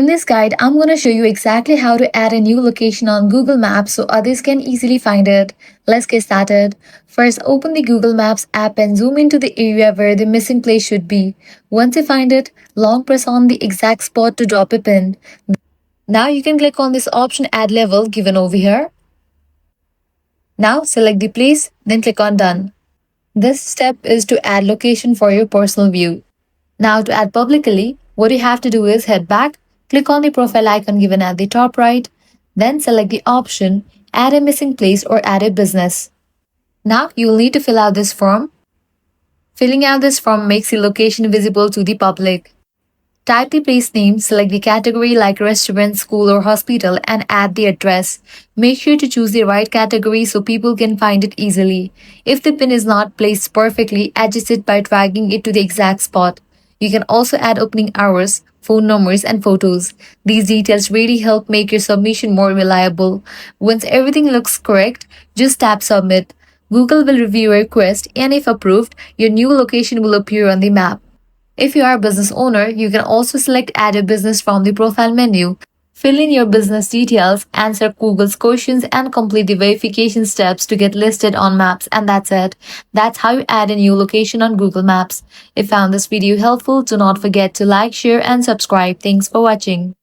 In this guide, I'm going to show you exactly how to add a new location on Google Maps so others can easily find it. Let's get started. First, open the Google Maps app and zoom into the area where the missing place should be. Once you find it, long press on the exact spot to drop a pin. Now you can click on this option Add Level given over here. Now select the place, then click on Done. This step is to add location for your personal view. Now to add publicly, what you have to do is head back, click on the profile icon given at the top right, then select the option Add a missing place or Add a business. Now you will need to fill out this form. Filling out this form makes the location visible to the public. Type the place name, select the category like restaurant, school, or hospital, and add the address. Make sure to choose the right category so people can find it easily. If the pin is not placed perfectly, adjust it by dragging it to the exact spot. You can also add opening hours, phone numbers, and photos. These details really help make your submission more reliable. Once everything looks correct, just tap Submit. Google will review your request, and if approved, your new location will appear on the map. If you are a business owner, you can also select Add a Business from the profile menu. Fill in your business details, answer Google's questions, and complete the verification steps to get listed on Maps, and that's it. That's how you add a new location on Google Maps. If you found this video helpful, do not forget to like, share, and subscribe. Thanks for watching.